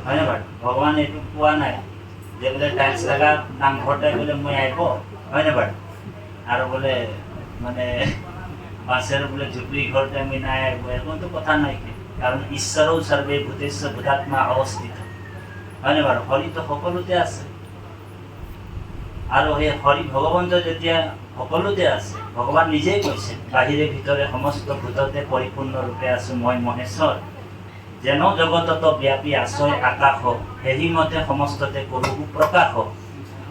হয়নে বাৰু? ভগৱানে এইটো কোৱা নাই যে বোলে টাইলছ লগা নামঘৰতে বোলে মই আহিব, হয়নে বাৰু? আৰু বোলে মানে বাছের বোলে ঝুপড়ি ঘরতে আমি নাই আসবো, এরকম তো কথা নাই। কারণ ঈশ্বরও সর্বে ভূতেশ্ব ভূতাত্মা অবস্থিত, হয়নে বাৰু? হৰি তো সকলোতে আছে। আৰু সেই হৰি ভগৱন্ত যেতিয়া সকলোতে আছে, ভগৱান নিজেই কৈছে বাহিৰে ভিতৰে সমস্ত ভূততে পৰিপূৰ্ণ ৰূপে আছো মই মহেশ্বৰ, যেন জগতত ব্যাপী আছয় আকাশ, সেই মতে সমস্ততে কৰো প্ৰকাশ।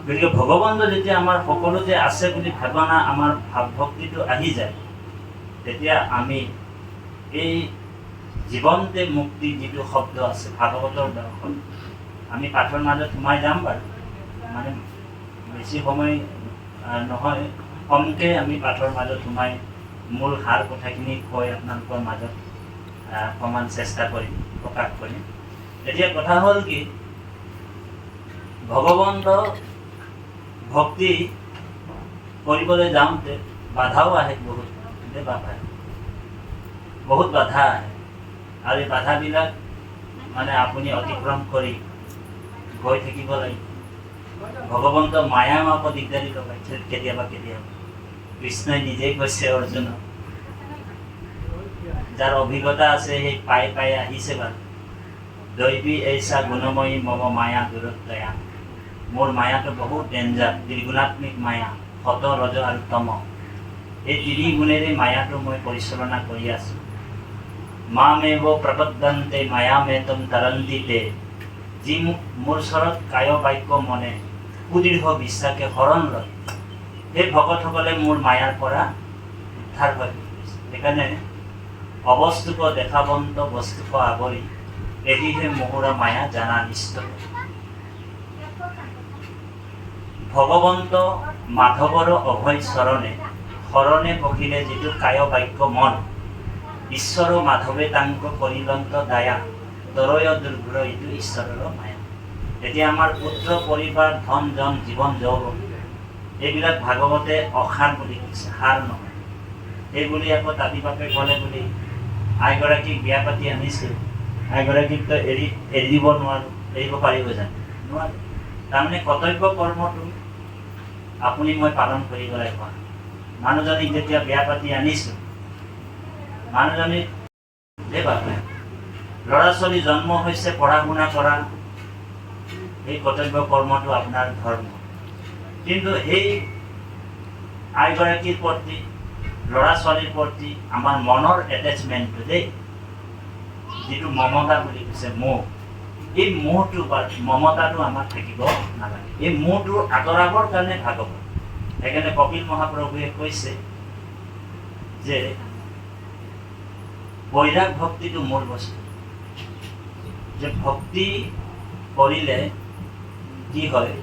গতিকে ভগৱন্ত যেতিয়া আমাৰ সকলোতে আছে বুলি ভাৱনা, আমাৰ ভাৱ ভক্তিটো আহি যায়, তেতিয়া আমি এই জীৱন্তে মুক্তি যিটো শব্দ আছে ভাগৱতৰ দৰ্শন, আমি পাঠৰ মাজত সোমাই যাম বাৰু, মানে বেছি সময় নহয়, কমকৈ আমি পাঠৰ মাজত সোমাই মূল সাৰ কথাখিনি কৈ আপোনালোকৰ মাজত অকণমান চেষ্টা কৰিম, প্ৰকাশ কৰিম। এতিয়া কথা হ'ল কি, ভগৱন্ত ভক্তি কৰিবলৈ যাওঁতে বাধাও আহে, বহুত বাধা আহে। আৰু এই বাধাবিলাক মানে আপুনি অতিক্ৰম কৰি গৈ থাকিব লাগিব। ভগৱন্ত মায়াও আকৌ দিগদাৰি লগাইছে কেতিয়াবা কেতিয়াবা। কৃষ্ণই নিজেই কৈছে অৰ্জুনক, যাৰ অভিজ্ঞতা আছে সেই পাই পাই আহিছে বাৰু, দৈৱী এইচা গুণময়ী মম মায়া দূৰত্বয়া। মোৰ মায়াটো বহুত ডেঞ্জাৰ, ত্ৰিগুণাত্মিক মায়া, সত ৰজ আৰু তম। এই তিনি গুণেৰে মায়াটো মই পৰিচালনা কৰি আছো। মামেব প্ৰপদ্যন্তে মায়ামেতম তৰন্তিতে। যি মোক মোৰ ওচৰত কায় বাক্য মনে সুদৃঢ় বিশ্বাসে শৰণ লয়, সেই ভকতসকলে মোৰ মায়াৰ পৰা উদ্ধাৰ হৈ গৈছে। সেইকাৰণে অবস্তুক দেখাবন্ত বস্তুক আৱৰি, এদিহে মোহৰা মায়া জানা নিশ্চয়। ভগৱন্ত মাধৱৰ অভয় চৰণে, শৰণে বহিলে যিটো কায় বাক্য মন, ঈশ্বৰ মাধৱে তাংক কৰিলন্ত দায়া, তৰয় দুৰ্ঘৰ এইটো ঈশ্বৰৰ মায়া। এতিয়া আমাৰ পুত্ৰ পৰিবাৰ ধন জন জীৱন যৌৱন এইবিলাক ভাগৱতে অসাৰ বুলি কৈছে, সাৰ নহয়। এইবুলি আকৌ তাতি বাপে ক'লে বুলি আইগৰাকীক বিয়া পাতি আনিছিল, আইগৰাকীকতো এৰি দিব নোৱাৰোঁ, এৰিব পাৰিব জানো? নোৱাৰে। তাৰমানে কৰ্তব্য কৰ্মটো আপুনি মই পালন কৰিব লাগিব। মানুহজনীক যেতিয়া বিয়া পাতি আনিছোঁ, মানুহজনীক ল'ৰা ছোৱালী জন্ম হৈছে, পঢ়া শুনা কৰা, এই কৰ্তব্য কৰ্মটো আপোনাৰ ধৰ্ম। কিন্তু সেই আইগৰাকীৰ প্ৰতি, ল'ৰা ছোৱালীৰ প্ৰতি আমাৰ মনৰ এটেচমেণ্টটো দেই, যিটো মমতা বুলি কৈছে, মোহ, এই মোহটো বা মমতাটো আমাৰ থাকিব নালাগে। এই মোহটো আঁতৰাবৰ কাৰণে ভাগৱত। সেইকাৰণে কপিল মহাপ্ৰভুৱে কৈছে যে বৈৰাগ ভক্তিটো মূল বস্তু, যে ভক্তি কৰিলে কি হয়,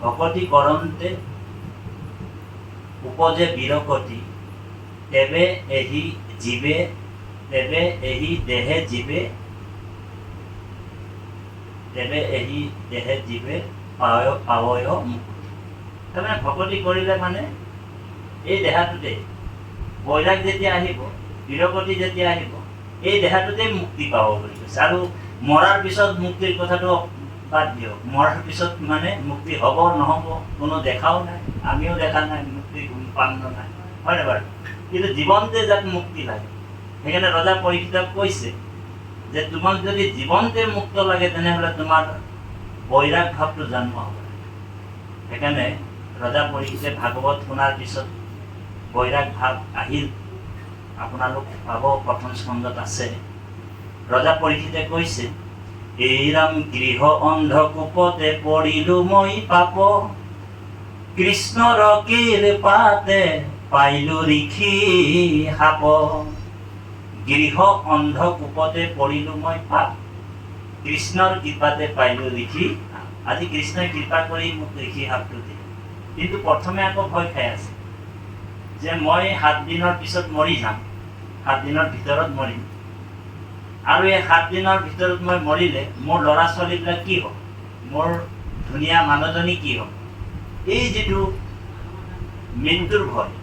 ভকতি কৰন্তে উপজে বিৰকতি, তেবে এহি জীৱে, তেবে এহি দেহে জীৱে, তেবে এহি দেহে জীৱে পাৱয় মুক্তি। তাৰমানে ভকতি কৰিলে মানে এই দেহাটোতে, বৈৰাগ যেতিয়া আহিব, বিৰকতি যেতিয়া আহিব, এই দেহাটোতে মুক্তি পাব বুলি কৈছে। আৰু মৰাৰ পিছত মুক্তিৰ কথাটো বাদ দিয়ক, মৰাৰ পিছত মানে মুক্তি হ'ব নহ'ব কোনো দেখাও নাই, আমিও দেখা নাই, মুক্তি পাম নাই, হয়নে বাৰু? কিন্তু জীৱনতে যাক মুক্তি লাগে, সেইকাৰণে ৰজা পৰীক্ষিতক কৈছে যে তোমাক যদি জীৱনতে মুক্ত লাগে তেনেহ'লে তোমাৰ বৈৰাগ ভাৱটো জন্ম হ'ব। সেইকাৰণে ৰজা পৰীক্ষিতে ভাগৱত শুনাৰ পিছত বৈৰাগ ভাৱ আহিল। আপোনালোক পাব, প্ৰথম স্কন্ধত আছে। ৰজা পৰীক্ষিতে কৈছে, এইৰাম গৃহ অন্ধকূপতে পৰিলো মই পাপ, কৃষ্ণৰ কৃপাতে পাইলো ঋষি সাপ। গৃহ অন্ধকূপতে পৰিলো মই পাপ, কৃষ্ণৰ কৃপাতে পাইলো ঋষি সাপ। আজি কৃষ্ণই কৃপা কৰি মোক ঋষি সাপটো দিয়ে। কিন্তু প্ৰথমে আকৌ ভয় খাই আছে যে মই 7 দিনৰ পিছত মৰি যাম, 7 দিনৰ ভিতৰত মৰিম। আৰু এই 7 দিনৰ ভিতৰত মই মৰিলে মোৰ ল'ৰা ছোৱালীবিলাক কি হ'ব, মোৰ ধুনীয়া মানুহজনী কি হ'ব, এই যিটো মৃত্যুৰ ভয়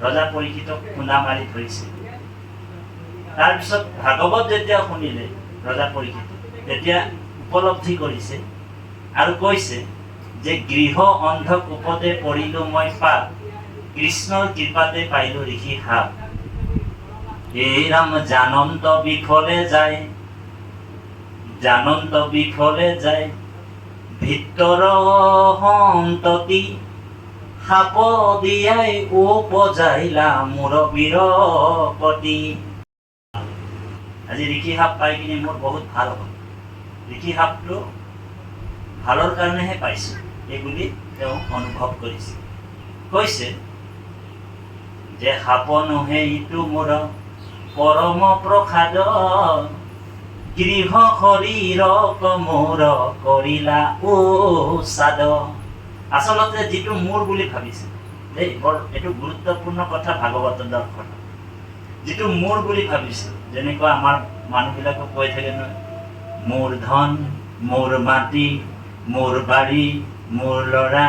ৰজা পৰীক্ষিতক খুন্দা মাৰি ধৰিছে। তাৰপিছত ভাগৱত যেতিয়া শুনিলে ৰজা পৰীক্ষিত, তেতিয়া উপলব্ধি কৰিছে আৰু কৈছে যে গৃহ অন্ধকূপতে পৰিলো মই পাপ, কৃষ্ণৰ কৃপাতে পাইলো ঋষি সাপ। এই ৰাম জানন্ত বিফলে যায়, জানন্ত বিফলে যায়, ভিতৰ সন্ততি সাপ দিয়াই উপজাইলা মোৰ বীৰপতি। আজি ঋষি সাপ পাই কিনে মোৰ বহুত ভাল হ'ল। ঋষি সাপটো ভালৰ কাৰণেহে পাইছোঁ এইবুলি তেওঁ অনুভৱ কৰিছে। কৈছে যে সাপ নোহে ইটো মোৰ পৰম প্ৰসাদ, গৃহ শৰীৰক মোৰ কৰিলা উসাদ। আচলতে যিটো মোৰ বুলি ভাবিছে দেই, বৰ এইটো গুৰুত্বপূৰ্ণ কথা ভাগৱতৰ দৰ্শন। যিটো মোৰ বুলি ভাবিছে, যেনেকুৱা আমাৰ মানুহবিলাকক কৈ থাকে নহয়, মোৰ ধন, মোৰ মাটি, মোৰ বাৰী, মোৰ ল'ৰা,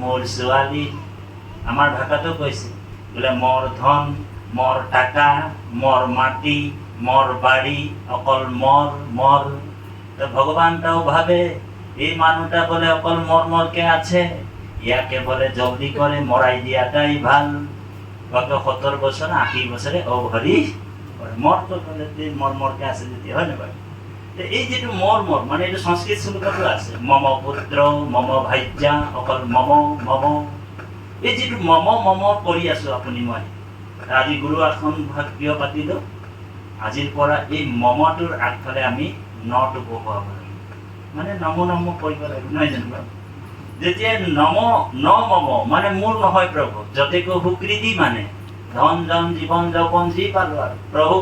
মোৰ ছোৱালী। আমাৰ ভাষাটো কৈছে বোলে মোৰ ধন, মোৰ টাকা, মোৰ মাটি, মোৰ বাৰী, অকল মোৰ। ভগৱানটাও ভাবে এই মানুহটা বলে অকল মরকে আছে, ইয়াকে বলে জলদি করে মরাই দিয়াটাই ভাল। 70 বছর 80 বছরে ও হরি মর তো বলে মরকে আছে যদি হয় না ভাই। এই যেটো মর মানে এটা সংস্কৃত শ্লোকতো আছে, মম পুত্র মম ভাইজা, অকল মম। এই যেটো মম কৰি আছো আপুনি মই, আজি গুৰু আসন ভাগ্য পাতিলো, আজিৰ পৰা এই মমটোৰ আগফালে আমি নটো বহুৱাব লাগিব, মানে নম কৰিব লাগিব, নহয় জানো? যেতিয়া নম মানে মোৰ নহয় প্ৰভু, যতেকো সুকৃতি মানে ধন জন জীৱন যৌৱন যি পালো আৰু প্ৰভু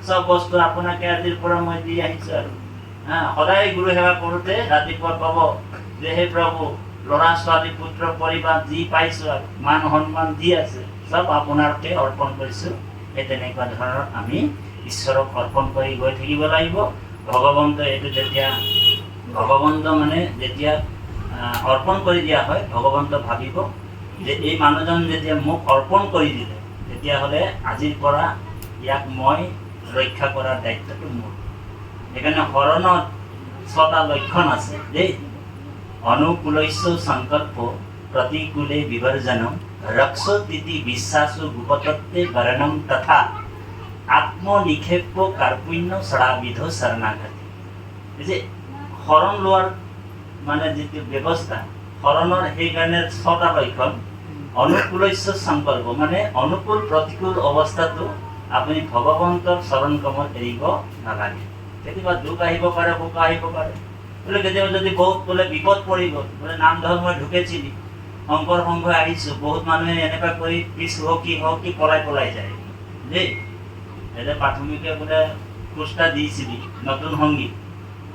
চব বস্তু আপোনাকে আজিৰ পৰা মই দি আহিছো আৰু সদায় গুৰু সেৱা কৰোঁতে ৰাতিপুৱা ক'ব যে হে প্ৰভু, ল'ৰা ছোৱালী পুত্ৰ পৰিবাৰ যি পাইছো আৰু মান সন্মান যি আছে চব আপোনাকে অৰ্পণ কৰিছো। এই তেনেকুৱা ধৰণৰ আমি ঈশ্বৰক অৰ্পণ কৰি গৈ থাকিব লাগিব। ভগৱন্ত এইটো যেতিয়া ভগৱন্ত মানে যেতিয়া অৰ্পণ কৰি দিয়া হয়, ভগৱন্ত ভাবিব যে এই মানুহজন যেতিয়া মোক অৰ্পণ কৰি দিলে, তেতিয়াহ'লে আজিৰ পৰা ইয়াক মই ৰক্ষা কৰাৰ দায়িত্বটো মোৰ। সেইকাৰণে শৰণত 6টা লক্ষণ আছে দেই। অনুকূলৈশ্য সংকল্প प्रतिकूले विवर्जनम रक्षोतिथि विश्वासो गुपतत्ते वरणम तथा आत्मनिक्षेप कार्पुण्य सड़ाविध शरणागति। এই যে শৰণ লোৱাৰ মানে যিটো ব্যৱস্থা, শৰণৰ সেইকাৰণে 6টা লক্ষণ। অনুকূলৈশ্য সংকল্প মানে অনুকূল প্ৰতিকূল অৱস্থাটো আপুনি ভগৱন্তৰ চৰণ কমল এৰিব নালাগে। কেতিয়াবা দুখ আহিব পাৰে, সুখ আহিব পাৰে, বোলে কেতিয়াবা যদি বহুত বোলে বিপদ পৰি গ'ল, বোলে নাম ধৰ্মই ঢুকেছিলি, শংকৰ সংঘ আহিছো, বহুত মানুহে এনেকুৱা কৰি পিছ হকি পলাই যায় দেই। এতিয়া প্ৰাথমিকে বোলে খোজটা দিছিলি নতুন সংগী,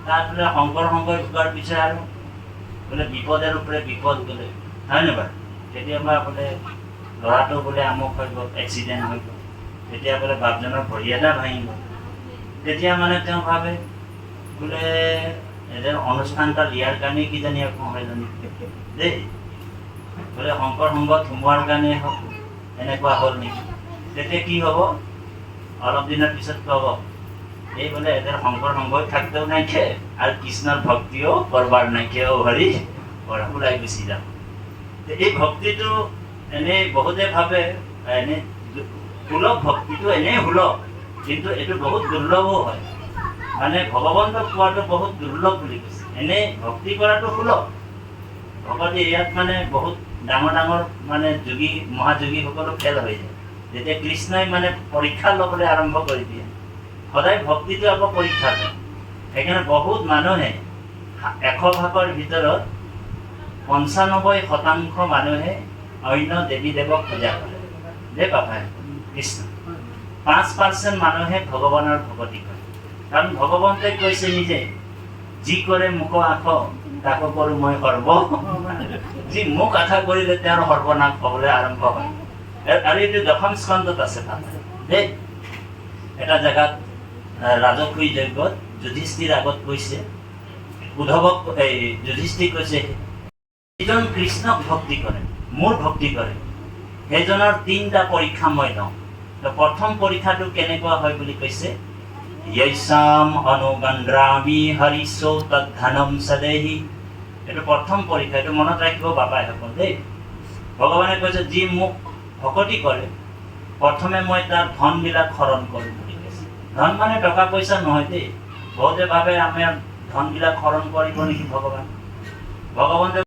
তাত বোলে শংকৰ সংঘই ঢুকাৰ পিছত আৰু বোলে বিপদৰ ওপৰে বিপদ বোলে, হয় নে বাৰু? কেতিয়াবা বোলে ল'ৰাটো বোলে আমুক হৈ গ'ল, এক্সিডেণ্ট হৈ গ'ল, তেতিয়া বোলে বাপজনৰ ভৰি এটা ভাঙি গ'ল, তেতিয়া মানে তেওঁ ভাবে বোলে এদেৰ অনুষ্ঠানটা দিয়াৰ কাৰণে কিজানি একো হয় জানি দেই, বোলে শংকৰ সংঘত সোমোৱাৰ কাৰণে এনেকুৱা হ'ল নেকি। তেতিয়া কি হ'ব, অলপ দিনৰ পিছত ক'ব এই বোলে এদেৰ শংকৰ সংঘত থাকতেও নাইকে আৰু কৃষ্ণৰ ভক্তিও কৰবাৰ নাইকে, ও হৰি ওলাই গুচি যাম। এই ভক্তিটো এনেই বহুতে ভাবে এনে সুলভ, ভক্তিটো এনেই সুলভ, কিন্তু এইটো বহুত দুৰ্লভো হয়। মানে ভগৱন্তক পোৱাটো বহুত দুৰ্লভ বুলি কৈছে। এনেই ভক্তি কৰাটো সুলভ। ভকতি ইয়াত মানে বহুত ডাঙৰ মানে যোগী মহাযোগীসকলো ফেল হৈ যায়, যেতিয়া কৃষ্ণই মানে পৰীক্ষা ল'বলৈ আৰম্ভ কৰি দিয়ে। সদায় ভক্তিটো আকৌ পৰীক্ষা লয়। সেইকাৰণে বহুত মানুহে 100 ভাগৰ ভিতৰত 95% মানুহে অন্য দেৱী দেৱক পূজা কৰে দেই পাপাই কৃষ্ণ। 5% মানুহে ভগৱানৰ ভকতি কৰে। কাৰণ ভগৱন্তে কৈছে নিজে, যি কৰে মুখ আখ তাকো কৰো মই সৰ্ব। যি মুখ আশা কৰিলে তেওঁৰ সৰ্বনাশ হ'বলৈ আৰম্ভ হয়। আৰু এইটো 10ম স্কন্ধত আছে তাত দেই। এটা জেগাত ৰাজসী যজ্ঞত যুধিষ্ঠিৰ আগত কৈছে, উদ্ধৱক যুধিষ্ঠিৰ কৈছে, যিজন কৃষ্ণক ভক্তি কৰে, মোৰ ভক্তি কৰে, সেইজনৰ 3টা পৰীক্ষা মই লওঁ। প্ৰথম পৰীক্ষাটো কেনেকুৱা হয় বুলি কৈছে, য়ৈসাম অনুগন্দ্ৰামি হৰিষ্য তদ্ধনম সদেহি। এইটো প্ৰথম পৰীক্ষা, এইটো মনত ৰাখিব বাবাইসকল দেই। ভগৱানে কৈছে যি মোক ভকতি কৰে প্ৰথমে মই তাৰ ধনবিলাক হৰণ কৰিম বুলি কৈছে। ধন মানে টকা পইচা নহয় দেই। বহুতে ভাবে আমাৰ ধনবিলাক হৰণ কৰিব নেকি ভগৱান। ভগৱন্তে